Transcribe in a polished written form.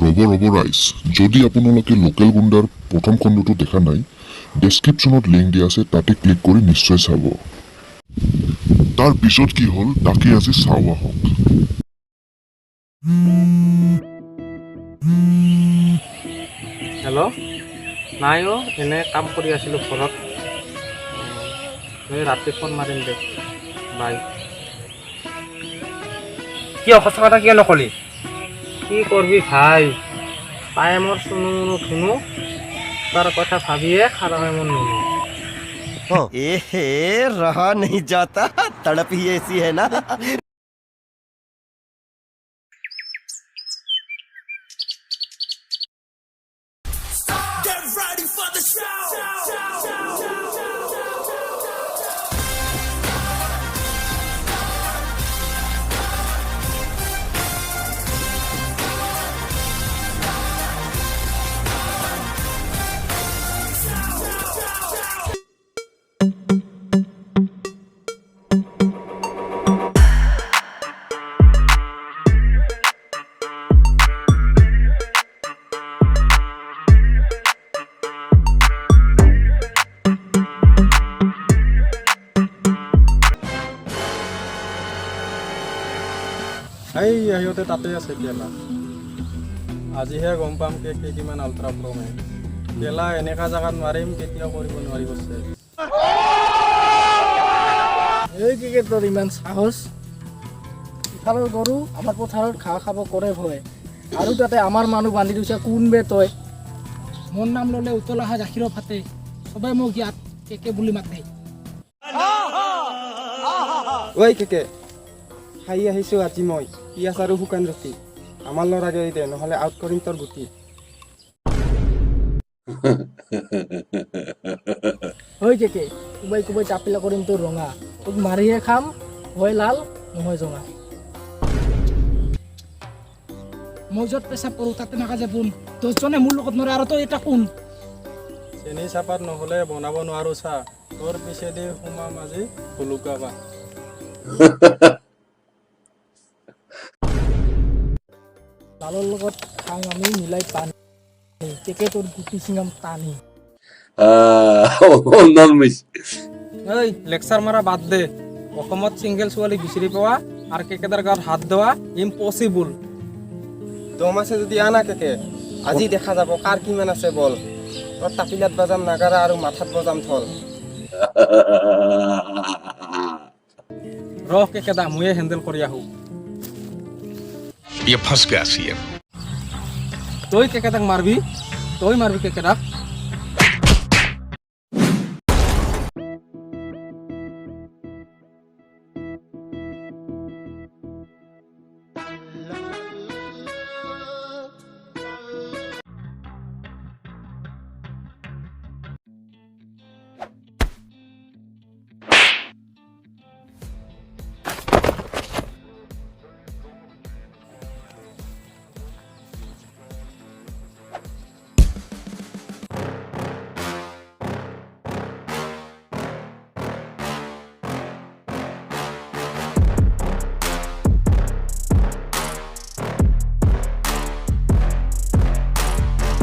ৰব ৰাইজ, যদি আপোনালোকে লোকেল গুণ্ডাৰ প্ৰথম খণ্ডটো দেখা নাই, ডেছক্ৰিপশ্যনত লিংক দিয়া আছে, তাতে ক্লিক কৰি নিশ্চয় চাব। তাৰ পিছত কি হ'ল তাকে আজি চাওঁ আহক। হেল্ল', নাই এনে কাম কৰি আছিলোঁ ঘৰত। ৰাতি ফোন মাৰিম দে, বাই। কিয় সঁচা কথা কিয় নকলি? কি করবি ভাই, টাইমর শুনু শুনু তার কথা ভাবিয়ে খারাপ এমন নুনু। एहे रहा नहीं जाता, तड़प ही ऐसी है ना। এই সিহঁতে তাতে আছে কেলা। আজিহে গম পাম কে কিমান আল্ট্ৰা প্ৰ'মে। কেলা এনেকা জাগাত মাৰিম কেতিয়াও কৰিব নোৱাৰিব। এই কি তোৰ ইমান সাহস? ইফালৰ গৰু আমাৰ পথাৰত ঘাঁহ খাব কৰে ভয়, আৰু তাতে আমাৰ মানুহ বান্ধি দিছে। কোন বে তই? মোৰ নাম ল'লে উতল অহা গাখীৰৰ ফাটে, চবে মোক ইয়াত কেকে বুলি মাতে। ঐ কেকে, খাই আহিছোঁ আজি মই পিঁয়াজ আৰু শুকান ৰুটি। আমাৰ ল'ৰাকে দে, নহ'লে আউট কৰিম তোৰ গুটি। ঐ কেকে, কোবাই কোবাই চাপিলা কৰিম তোৰ ৰঙা। তোক মাৰিহে খাম, হয় লাল নহয় জঙা। মই য'ত পেচাব কৰোঁ তাতে নাকাজে পোন। দহজনে মোৰ লগত নৰে আৰু তই এটা কোন? চেনি চাহপাত নহ'লে বনাব নোৱাৰো চাহ, তোৰ পিছেদি সোমাম আজি ভুলুকা। লালৰ লগত খাং আমি মিলাই পানী, কেকে তোৰ গুটি চিঙাম টানি। এই লেকচাৰ মাৰা বাদ দে। অসমত ছিংগেল ছোৱালী বিচাৰি পোৱা আৰু কেকেদাৰ গাত হাত দেৱা ইম্পচিবল। দম আছে যদি আনা কেকে, আজি দেখা যাব কাৰ কিমান আছে বল। তোৰ টাপিলাত বাজাম নাগাৰা আৰু মাথাত বজাম থল। ৰহ কেকেদা, ময়ে হেণ্ডেল কৰি আহোঁ। ये फंस गया सीएम। তই কেকেদাক মাৰবি, তই মাৰবি কেকেদাক।